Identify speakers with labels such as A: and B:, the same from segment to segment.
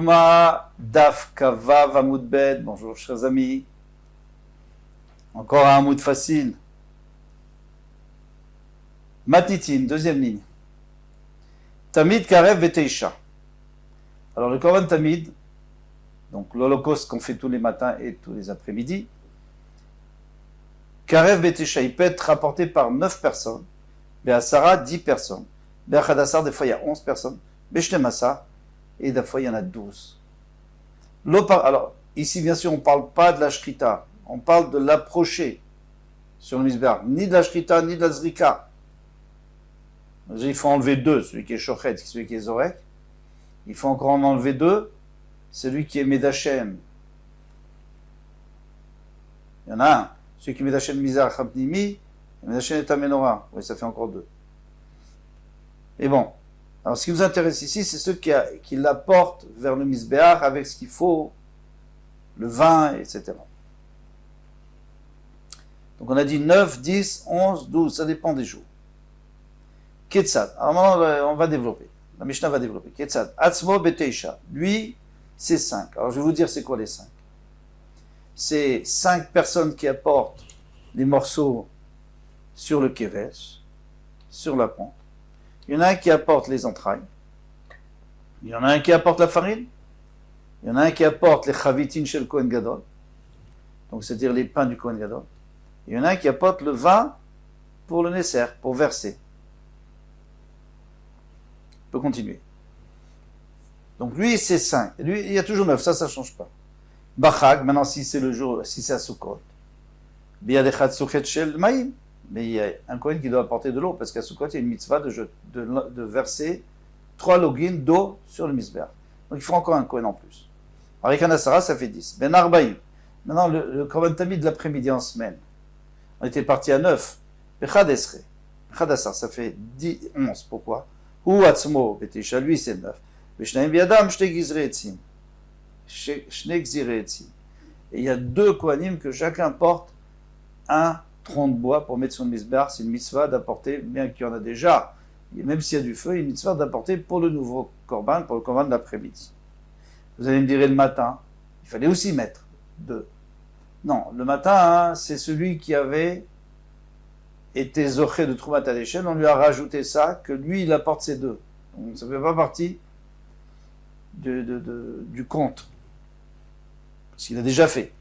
A: Yoma Daf Kavav Hamoud Bet. Bonjour chers amis. Encore un Hamoud facile. Matnitin, deuxième ligne. Tamid Karev Veteisha. Alors le Korban Tamid, donc l'holocauste qu'on fait tous les matins et tous les après-midi, Karev Veteisha, il peut être rapporté par 9 personnes, Be'asara 10 personnes, Be'achadassar des fois il y a 11 personnes, Be'shnemasa, et des fois il y en a 12. Alors, ici bien sûr on ne parle pas de la shrita, on parle de l'approcher sur le misbéach, ni de la shrita, ni de la zrika. Il faut enlever 2, celui qui est shochet, celui qui est zorek. Il faut encore en enlever 2, celui qui est medachem. Il y en a un, celui qui est medachem mizar chapnimi, et medachem et amenora. Oui, ça fait encore 2. Et bon, alors ce qui nous intéresse ici, c'est ceux qui l'apportent vers le misbéach avec ce qu'il faut, le vin, etc. Donc on a dit 9, 10, 11, 12, ça dépend des jours. Ketzad. Alors maintenant, on va développer. La Mishnah va développer. Ketzad. Atzmo beteisha. Lui, c'est 5. Alors je vais vous dire c'est quoi les 5. C'est 5 personnes qui apportent les morceaux sur le kevesh, sur la pente. Il y en a un qui apporte les entrailles. Il y en a un qui apporte la farine. Il y en a un qui apporte les chavitin chez le Kohen Gadol. Donc c'est-à-dire les pains du Kohen Gadol. Il y en a un qui apporte le vin pour le Nesser, pour verser. On peut continuer. Donc lui, c'est 5. Lui, il y a toujours 9, ça ne change pas. Bachag, maintenant si c'est le jour, si c'est à Sukkot, mais il y a un Kohen qui doit apporter de l'eau, parce qu'à Sukkot, il y a une mitzvah de verser 3 login d'eau sur le misbéach. Donc il faut encore un Kohen en plus. Avec un Asara, ça fait 10. Ben Arbaïm. Maintenant, le Korban Tamid de l'après-midi en semaine, on était parti à 9. Bechad Esre. Bechad Asar, ça fait 10, 11. Pourquoi? Ou Atzmo, Betisha, lui c'est 9. Beshnaim Biadam, Shne Gizre Etzim. Shne Gzire Etzim. Et il y a 2 Kohanim que chacun porte un tronc de bois pour mettre sur le misbéach. C'est une mitzvah d'apporter, bien qu'il y en a déjà, même s'il y a du feu, une mitzvah d'apporter pour le nouveau korban, pour le korban de l'après-midi. Vous allez me dire, le matin, il fallait aussi mettre 2. Non, le matin, hein, c'est celui qui avait été zoché de Troumat Hadeshen, on lui a rajouté ça, que lui, il apporte ces 2. Donc ça ne fait pas partie du compte. Parce qu'il a déjà fait.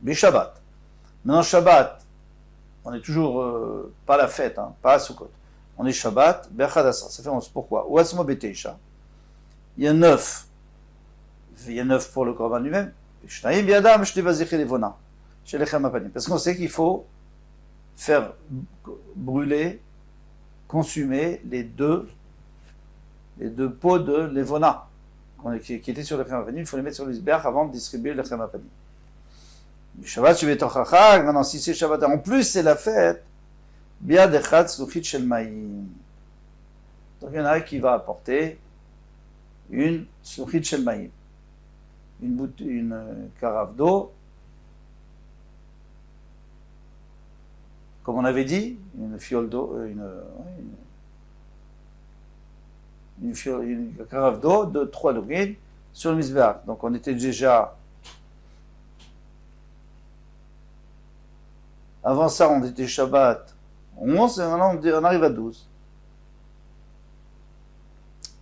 A: Mais Shabbat. Maintenant, Shabbat, on n'est toujours pas à la fête, hein, pas à Sukkot. On est Shabbat, Berchad Asar. Ça fait 11. Pourquoi? Ouatzmo Beteisha. Il y a 9. Il y a 9 pour le Korban lui-même. Parce qu'on sait qu'il faut faire brûler, consumer les deux pots de Levona qui étaient sur le Lechem Apanim. Il faut les mettre sur le misbéach avant de distribuer le Lechem Apanim. Shabbat Shebetoch Chag, maintenant si c'est Shabbat, en plus c'est la fête, Biad Echad Sluchit Shel Mayim. Donc il y en a qui va apporter une Sluchit Shel Mayim, une carafe d'eau, comme on avait dit, une fiole d'eau, une carafe d'eau de 3 login sur le misbéach. Donc on était déjà, avant ça on était Shabbat 11 et maintenant on arrive à 12.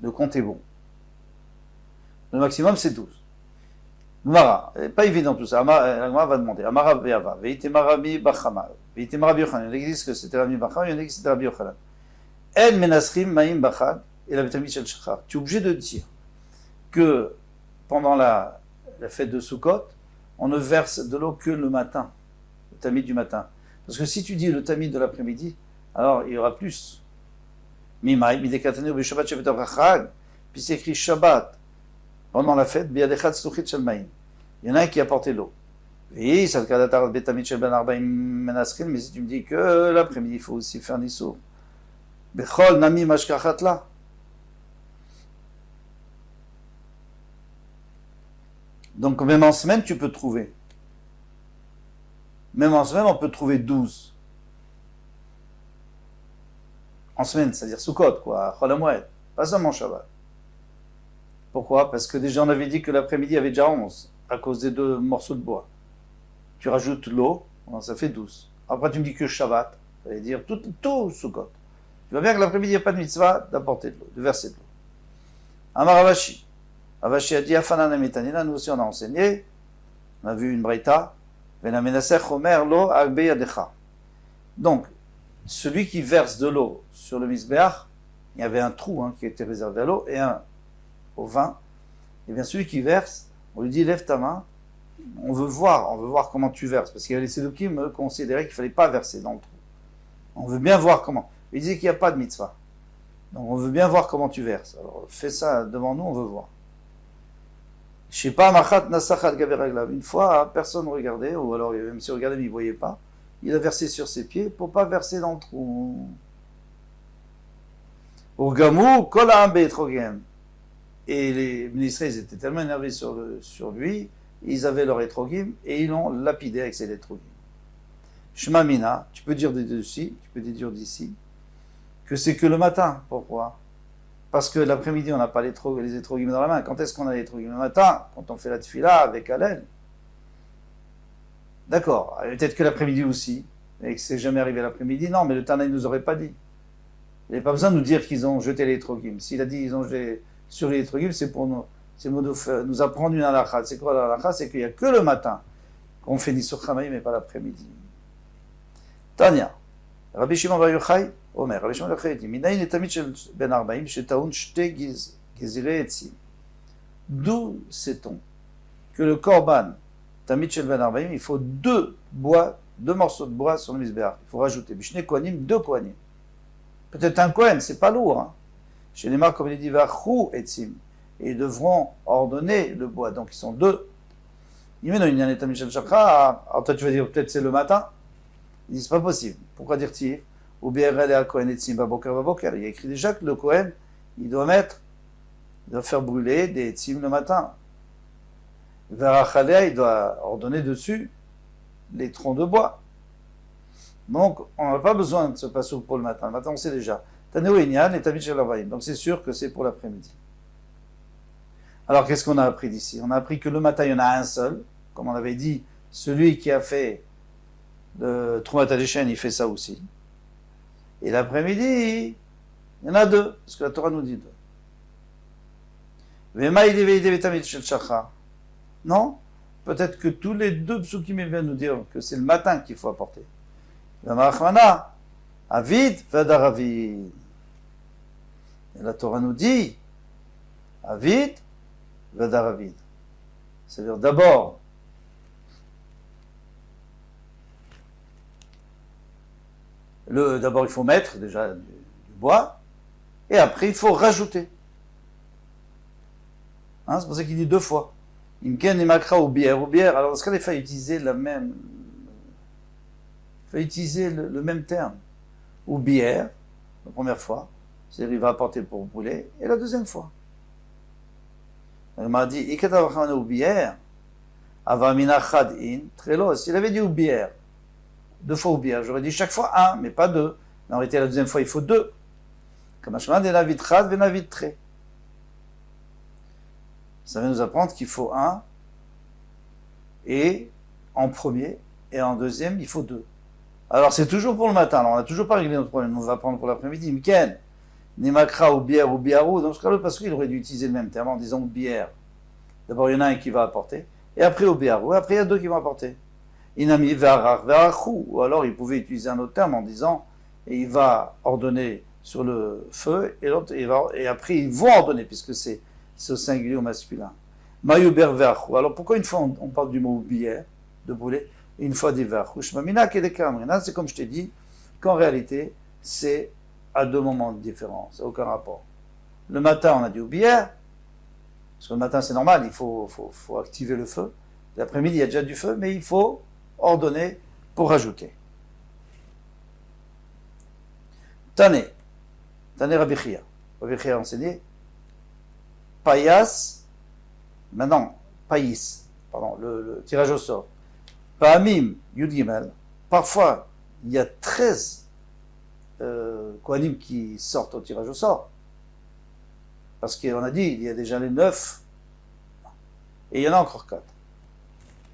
A: Le compte est bon. Le maximum c'est 12. Mara, pas évident tout ça. La Gemara va demander. Amara Be'ava, Veitema Rabbi Bachama, Veitema Rabbi Yochanan. Il y en a qui disent que c'était Rabbi Bachama, il y en a qui disent que c'était Rabbi Yochanan. En menasrim ma'im bachad et la betamid shel shachar. Tu es obligé de dire que pendant la fête de Sukkot, on ne verse de l'eau que le matin, le tamid du matin. Parce que si tu dis le tamid de l'après-midi, alors il y aura plus. Mimai, midekatane ou Shabbat shevet avachag, puis c'est écrit Shabbat. Pendant la fête, il y en a un qui a porté l'eau. Oui, c'est le cas d'Atar Betamid Shel Ben Arbaim Menasrin, mais si tu me dis que l'après-midi, il faut aussi faire Nissour. Bechol Nami Mashkachatla. Donc, même en semaine, tu peux trouver. Même en semaine, on peut trouver 12. En semaine, c'est-à-dire Sukkot, quoi, Chol HaMoed, pas seulement Shabbat. Pourquoi? Parce que déjà on avait dit que l'après-midi il y avait déjà 11, à cause des 2 morceaux de bois. Tu rajoutes l'eau, ça fait 12. Après tu me dis que Shabbat, ça veut dire tout Sukkot. Tu vois bien que l'après-midi il n'y a pas de mitzvah d'apporter de l'eau, de verser de l'eau. Amar Avashi. Avashi a dit Afanan Amitanina, nous aussi on a enseigné, on a vu une breita, Venamenasech Omer lo agbe yadecha. Donc, celui qui verse de l'eau sur le misbéach, il y avait un trou qui était réservé à l'eau et un au vin. Et bien celui qui verse, on lui dit lève ta main, on veut voir comment tu verses, parce qu'il y a les sédukim considéraient qu'il ne fallait pas verser dans le trou. On veut bien voir comment. Il disait qu'il n'y a pas de mitzvah. Donc on veut bien voir comment tu verses. Alors fais ça devant nous, on veut voir. Je sais pas, machat nasachat gaberaglav. Une fois, personne ne regardait, ou alors même s'il regardait, mais il ne voyait pas. Il a versé sur ses pieds pour ne pas verser dans le trou. Au gamou, kol ha'am be'etrogem. Et les ministres, ils étaient tellement énervés sur lui, ils avaient leur étrogim et ils l'ont lapidé avec ses étrogim. Shema mina, tu peux dire d'ici, que c'est que le matin. Pourquoi? Parce que l'après-midi, on n'a pas les étrogim dans la main. Quand est-ce qu'on a les étrogim? Le matin, quand on fait la tefila avec Hallel. D'accord, peut-être que l'après-midi aussi, et que c'est jamais arrivé l'après-midi. Non, mais le Tana, il nous aurait pas dit. Il n'avait pas besoin de nous dire qu'ils ont jeté les étrogim. S'il a dit qu'ils ont jeté sur les étrogim, c'est pour nous apprendre une halakha. C'est quoi la halakha? C'est qu'il n'y a que le matin qu'on fait Nisur Chamaïm, mais pas l'après-midi. Tania, Rabbi Shimon bar Yochai, Omer, Rabbi Shimon bar Yochai dit, Minayin et Tamid shel ben Arbaim, shetaun shte gezirei etzim. D'où sait-on que le korban, Tamid shel ben Arbaim, il faut 2 morceaux de bois sur le misbéach. Il faut rajouter, Bishne kohanim, 2 kohanim. Peut-être un kohen, c'est pas lourd. Chez les marques, comme il dit, Vachou etzim. Et ils devront ordonner le bois. Donc ils sont 2. Alors toi tu vas dire peut-être c'est le matin. Il dit c'est pas possible. Pourquoi dire-t-il? Ou bien il y a écrit déjà que le Kohen, il doit faire brûler des etzim le matin. Verachalea, il doit ordonner dessus les troncs de bois. Donc on n'a pas besoin de ce passouk pour le matin. Le matin on sait déjà. Donc c'est sûr que c'est pour l'après-midi. Alors qu'est-ce qu'on a appris d'ici? On a appris que le matin il y en a un seul. Comme on avait dit, celui qui a fait le Troumat HaDeshen, il fait ça aussi. Et l'après-midi, il y en a 2, parce que la Torah nous dit 2. Non, peut-être que tous les 2 psukim viennent nous dire que c'est le matin qu'il faut apporter. Avid, Vadaravid. Et la Torah nous dit, Avid, Vadaravid. C'est-à-dire d'abord, il faut mettre déjà du bois, et après il faut rajouter. C'est pour ça qu'il dit 2 fois. Imken et makra ou bière. Alors dans ce cas, il faut utiliser le même terme. Ou bière, la première fois, c'est-à-dire il va apporter pour brûler, et la deuxième fois. Il m'a dit, Ikatavachana ou bière, avamina chad'in, trelos. S'il avait dit ou bière, 2 fois ou bière, j'aurais dit chaque fois 1, mais pas 2. Mais en réalité, la deuxième fois, il faut 2. Comme Hashman de Navid Chad, Venavid Tre. Ça va nous apprendre qu'il faut 1, et en premier, et en deuxième, il faut 2. Alors, c'est toujours pour le matin. Alors, on n'a toujours pas réglé notre problème. On va prendre pour l'après-midi. Mken, Nimakra ou bière ou biarou. Dans ce cas-là, parce qu'il aurait dû utiliser le même terme en disant bière. D'abord, il y en a un qui va apporter, et après au biarou, et après, il y a 2 qui vont apporter. Inami verach verachou. Ou alors, il pouvait utiliser un autre terme en disant, et il va ordonner sur le feu, et l'autre, et après, ils vont ordonner, puisque c'est au singulier au masculin. Mayuber verachou. Alors, pourquoi une fois on parle du mot bière, de brûler, et une fois des verachou? C'est comme je t'ai dit, qu'en réalité, c'est à 2 moments différents. Ça n'a aucun rapport. Le matin, on a dit bière, parce que le matin, c'est normal, il faut activer le feu. L'après-midi, il y a déjà du feu, mais il faut ordonner pour rajouter. Tane Rabbi Chia. Rabbi Chia a enseigné. Payas, maintenant, le tirage au sort. Pa'amim, Yud Gimel. Parfois, il y a 13 Kohanim qui sortent au tirage au sort. Parce qu'on a dit, il y a déjà les 9, et il y en a encore 4.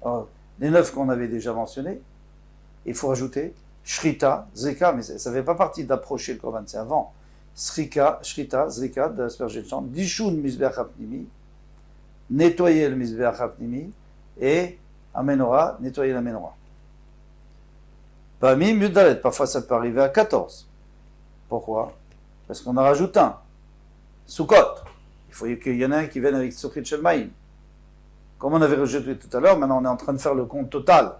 A: Alors, les 9 qu'on avait déjà mentionnés, il faut rajouter Shrita, Zrika, mais ça ne fait pas partie d'approcher le Korban, c'est avant. Shrita, Zrika, d'asperger le champ, Dishun Mizbeach HaPnimi, nettoyer le Mizbeach HaPnimi, et Amenora, nettoyer la Menorah. Parmi Mudalet, parfois ça peut arriver à 14. Pourquoi? Parce qu'on en rajoute un. Sukkot. Il faut qu'il y en ait un qui vienne avec Sukkot Shelmaïm. Comme on avait rejeté tout à l'heure, maintenant on est en train de faire le compte total.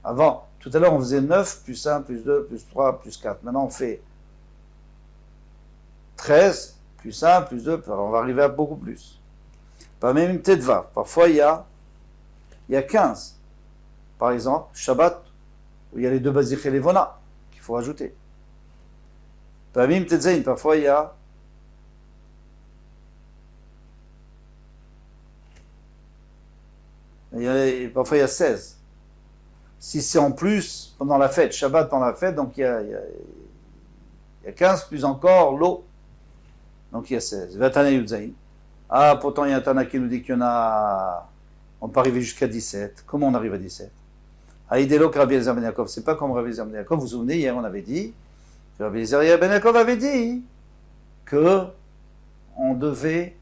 A: Avant, tout à l'heure on faisait 9, plus 1, plus 2, plus 3, plus 4. Maintenant on fait 13, plus 1, plus 2, on va arriver à beaucoup plus. Pas même une tête va. Parfois il y a 15. Par exemple, Shabbat, où il y a les 2 Bazich et les Vona, qu'il faut rajouter. Pas même tête zain, parfois il y a parfois il y a 16. Si c'est en plus pendant la fête, Shabbat pendant la fête, donc il y a 15 plus encore l'eau. Donc il y a 16. Vatana Yudzaïn. Ah, pourtant il y a un Tana qui nous dit qu'il y en a. On peut arriver jusqu'à 17. Comment on arrive à 17? Aïdelo Rabbi Eliezer Ben Yaakov. C'est pas comme Rabbi Eliezer Ben Yaakov. Vous vous souvenez, hier on avait dit que Rabbi Eliezer Ben Yaakov avait dit que on devait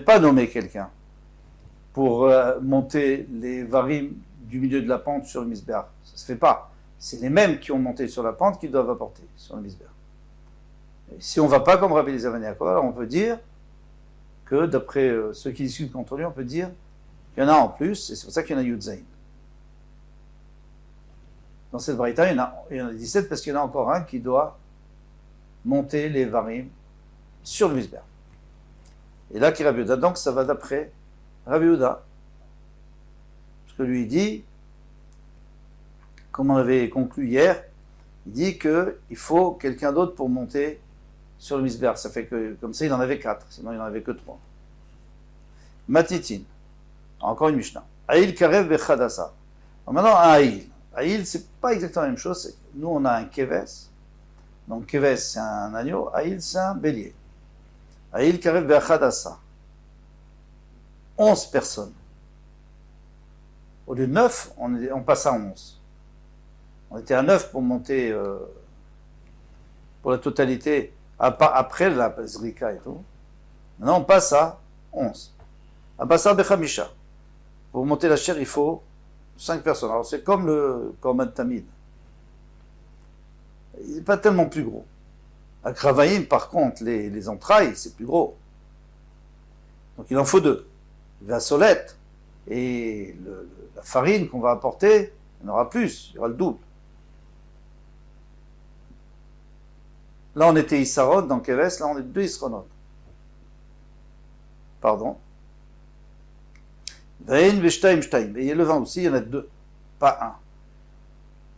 A: pas nommer quelqu'un pour monter les varim du milieu de la pente sur le misbéach. Ça se fait pas. C'est les mêmes qui ont monté sur la pente qui doivent apporter sur le misbéach. Si on ne va pas comme Rabbi Eliezer Ben Yaakov, alors on peut dire que d'après ceux qui discutent contre lui, on peut dire qu'il y en a en plus, et c'est pour ça qu'il y en a Yudzaïn. Dans cette braïta, il y en a 17 parce qu'il y en a encore un qui doit monter les varim sur le misbéach. Et là, qui est Rabbi Yehuda, donc ça va d'après Rabbi Yehuda. Parce que lui, il dit, comme on avait conclu hier, il dit qu'il faut quelqu'un d'autre pour monter sur le misbéach. Ça fait que, comme ça, il en avait 4, sinon il n'en avait que 3. Matitin, encore une Mishnah. Aïl karev bechadasa. Maintenant, un aïl. Aïl, c'est pas exactement la même chose. Nous, on a un keves. Donc, keves, c'est un agneau. Aïl, c'est un bélier. Aïl karev bechadasa. 11 personnes. Au lieu de 9, on passe à 11. On était à 9 pour monter pour la totalité, après la Zrika et tout. Maintenant, on passe à 11. Abassa Bechamisha. Pour monter la chair, il faut 5 personnes. Alors, c'est comme le Korban Tamid. Il n'est pas tellement plus gros. À Kravaïm, par contre, les entrailles, c'est plus gros. Donc, il en faut 2. La solette et la farine qu'on va apporter, il y en aura plus, il y aura le double. Là, on était Issarot dans Keves, là, on est 2 Isronot. Pardon. Vein veshtaim shtaim. Et le vin aussi, il y en a 2, pas 1.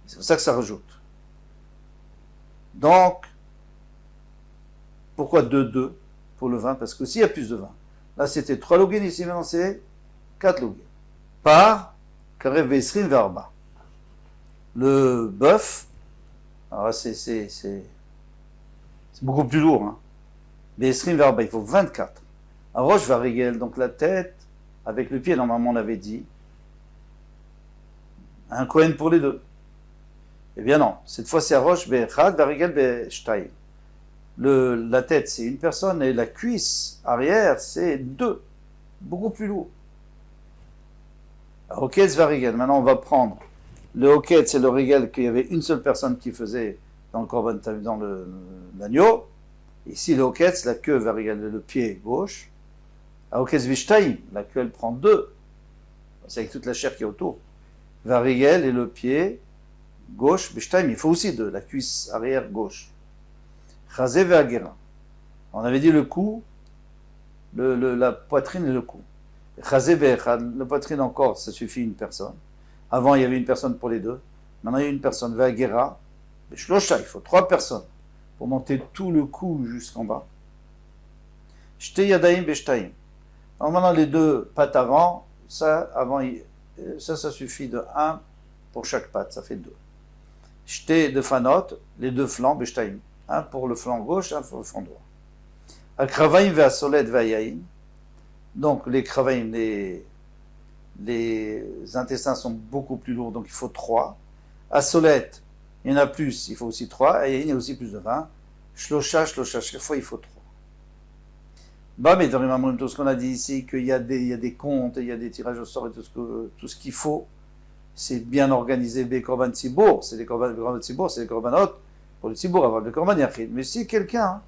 A: C'est pour ça que ça rajoute. Donc, pourquoi 2 pour le vin? Parce que s'il y a plus de vin. Là, c'était 3 login, ici maintenant c'est 4 login. Par Karev Vesrin Verba. Le bœuf, alors c'est beaucoup plus lourd. Hein. Vesrin Verba, il faut 24. Un roche varigel, donc la tête avec le pied, normalement on avait dit. Un Kohen pour les 2. Eh bien non, cette fois c'est un roche Bechad, varigel Bechtaï. La tête c'est une personne et la cuisse arrière c'est 2. Beaucoup plus lourd. Hoketz varigel. Maintenant on va prendre le Hoketz et le rigel qu'il y avait une seule personne qui faisait dans le Korban, dans l'agneau. Ici le Hoketz, la queue varigel, le pied gauche. Hoketz vishtaim, la queue elle prend 2. C'est avec toute la chair qui est autour. Varigel et le pied gauche, vishtaim, il faut aussi 2, la cuisse arrière gauche. Chazé ve'agera. On avait dit le cou, la poitrine et le cou. Chazé ve'echad, la poitrine encore, ça suffit une personne. Avant, il y avait une personne pour les 2. Maintenant, il y a une personne. Ve'agera. Shlosha, il faut 3 personnes pour monter tout le cou jusqu'en bas. Shte yadaim ve'shtaim. Alors maintenant, les 2 pattes avant, ça suffit de 1 pour chaque patte, ça fait 2. Shte de fanot, les deux flancs, beshtaim. Un pour le flanc gauche, un pour le flanc droit. Al-kravaim ve'asolet ve'ayaim. Donc les kravaim, les intestins sont beaucoup plus lourds, donc il faut 3. Asolet, il y en a plus, il faut aussi 3. Ayaim, il y a aussi plus de 20. Shlosha, chaque fois il faut 3. Bah, mais dans tout ce qu'on a dit ici, qu'il y a des comptes, il y a des tirages au sort et tout ce qu'il faut, c'est bien organisé. Les korban tzibour, c'est les korban tzibour, c'est les korbanot pour le tzibour, avoir le korban yachid. Mais si quelqu'un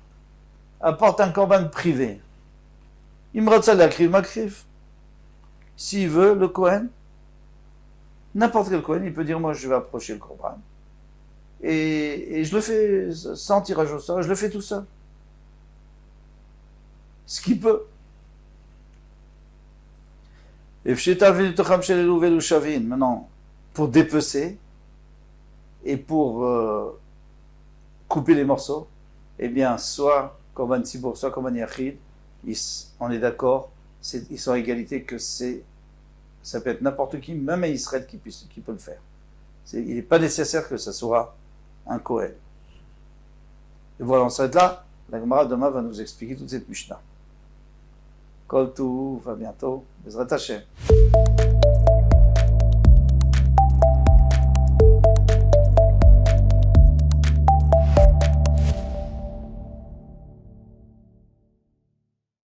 A: apporte un korban privé, il me retient l'akriv, m'akriv. S'il veut, le Kohen, n'importe quel Kohen, il peut dire, moi je vais approcher le korban. Et je le fais sans tirage au sort, je le fais tout seul. Ce qu'il peut. Et maintenant, pour dépecer et pour couper les morceaux, eh bien, soit Korban Tzibour, soit Korban Yachid, on est d'accord, ils sont à égalité que ça peut être n'importe qui, même un Israël qui peut le faire. Il n'est pas nécessaire que ça soit un Kohen. Et voilà, on s'arrête là. La Gemara demain va nous expliquer toute cette Mishnah. Kol Tov, à bientôt. Bezrat Hashem.